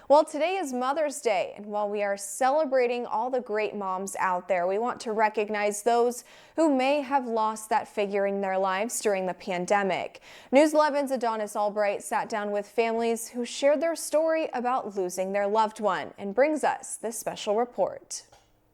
Well, today is Mother's Day, and while we are celebrating all the great moms out there, we want to recognize those who may have lost that figure in their lives during the pandemic. News 11's Adonis Albright sat down with families who shared their story about losing their loved one and brings us this special report.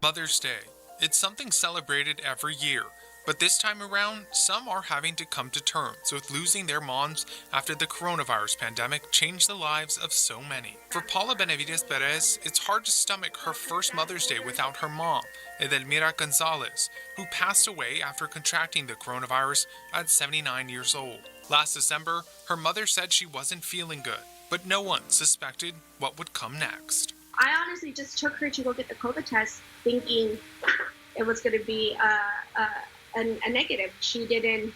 Mother's Day. It's something celebrated every year, but this time around, some are having to come to terms with losing their moms after the coronavirus pandemic changed the lives of so many. For Paula Benavides Perez, it's hard to stomach her first Mother's Day without her mom, Edelmira Gonzalez, who passed away after contracting the coronavirus at 79 years old. Last December, her mother said she wasn't feeling good, but no one suspected what would come next. I honestly just took her to go get the COVID test thinking it was going to be a negative. She didn't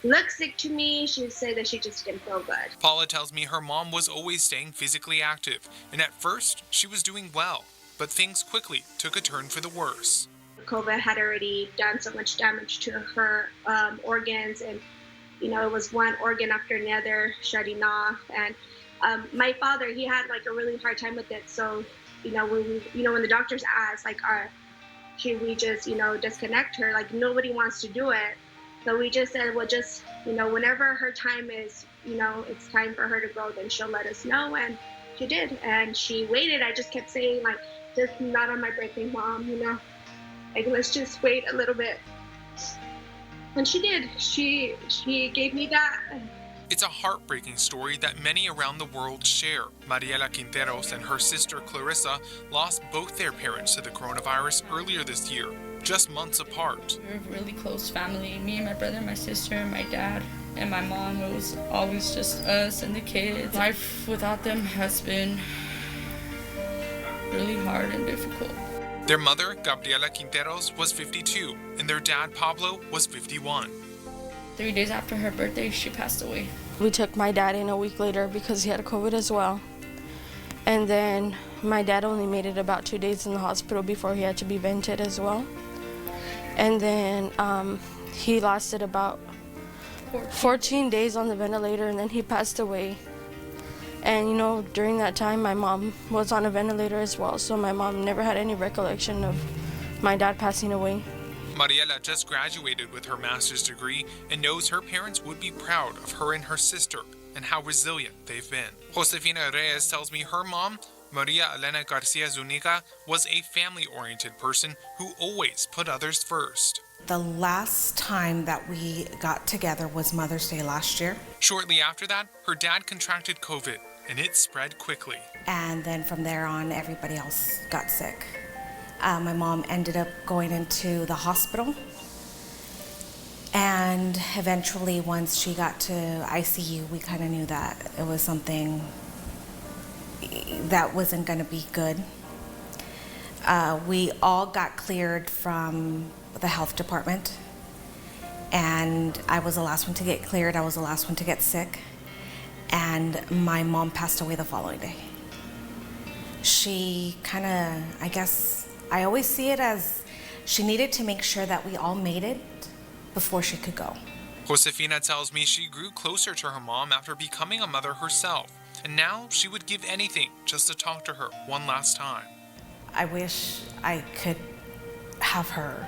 look sick to me. She said that she just didn't feel good. Paula tells me her mom was always staying physically active, and at first she was doing well, but things quickly took a turn for the worse. COVID had already done so much damage to her organs, and it was one organ after another shutting off. And my father, he had like a really hard time with it. So, when the doctors asked, like, should we just, disconnect her? Like, nobody wants to do it. So we just said, well, just, whenever her time is, it's time for her to go, then she'll let us know. And she did. And she waited. I just kept saying, like, just not on my birthday, Mom, like, let's just wait a little bit. And she did. She gave me that. It's a heartbreaking story that many around the world share. Mariela Quinteros and her sister Clarissa lost both their parents to the coronavirus earlier this year, just months apart. We're a really close family. Me and my brother, my sister, my dad, and my mom. It was always just us and the kids. Life without them has been really hard and difficult. Their mother, Gabriela Quinteros, was 52, and their dad, Pablo, was 51. 3 days after her birthday, she passed away. We took my dad in a week later because he had COVID as well. And then my dad only made it about 2 days in the hospital before he had to be vented as well. And then he lasted about 14 days on the ventilator, and then he passed away. And during that time, my mom was on a ventilator as well, so my mom never had any recollection of my dad passing away. Mariela just graduated with her master's degree and knows her parents would be proud of her and her sister and how resilient they've been. Josefina Reyes tells me her mom, Maria Elena Garcia Zuniga, was a family-oriented person who always put others first. The last time that we got together was Mother's Day last year. Shortly after that, her dad contracted COVID, and it spread quickly. And then from there on, everybody else got sick. My mom ended up going into the hospital. And eventually, once she got to ICU, we kind of knew that it was something that wasn't going to be good. We all got cleared from the health department, and I was the last one to get cleared. I was the last one to get sick, and my mom passed away the following day. She kind of, I always see it as she needed to make sure that we all made it before she could go. Josefina tells me she grew closer to her mom after becoming a mother herself, and now she would give anything just to talk to her one last time. I wish I could have her.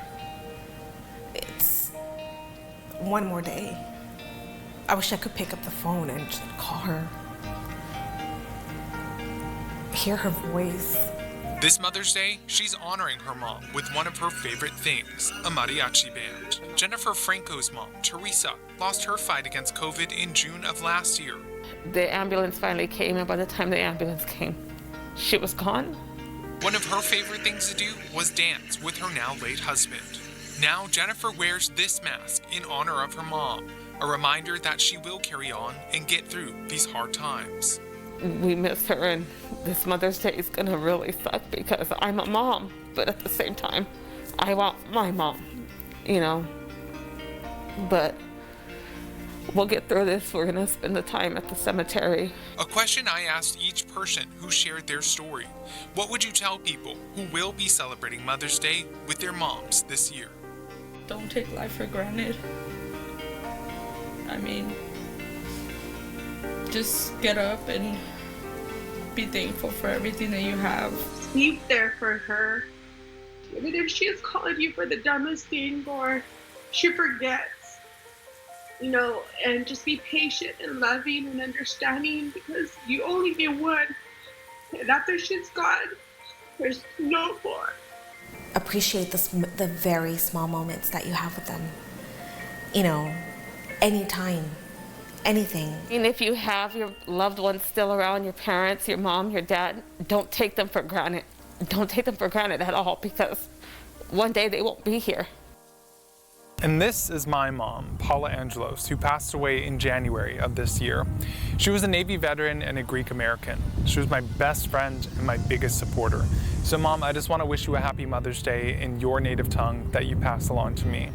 It's one more day. I wish I could pick up the phone and just call her, hear her voice. This Mother's Day, she's honoring her mom with one of her favorite things, a mariachi band. Jennifer Franco's mom, Teresa, lost her fight against COVID in June of last year. The ambulance finally came, and by the time the ambulance came, she was gone. One of her favorite things to do was dance with her now late husband. Now Jennifer wears this mask in honor of her mom, a reminder that she will carry on and get through these hard times. We miss her, and this Mother's Day is gonna really suck because I'm a mom, but at the same time, I want my mom, But we'll get through this. We're gonna spend the time at the cemetery. A question I asked each person who shared their story. What would you tell people who will be celebrating Mother's Day with their moms this year? Don't take life for granted. I mean, just get up and be thankful for everything that you have. Be there for her. Even if she is calling you for the dumbest thing or she forgets, and just be patient and loving and understanding, because you only get one. And after she's gone, there's no more. Appreciate the very small moments that you have with them. Anytime, anything. And if you have your loved ones still around, your parents, your mom, your dad, don't take them for granted. Don't take them for granted at all, because one day they won't be here. And this is my mom, Paula Angelos, who passed away in January of this year. She was a Navy veteran and a Greek American. She was my best friend and my biggest supporter. So Mom, I just want to wish you a happy Mother's Day in your native tongue that you passed along to me.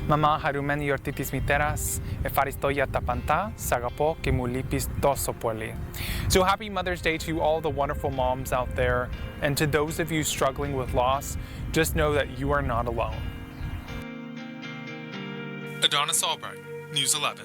Mama harumen yortitis miteras, efaristoia tapanta, sagapo ke mulipis tosopoli. So happy Mother's Day to all the wonderful moms out there, and to those of you struggling with loss, just know that you are not alone. Adonis Albright, News 11.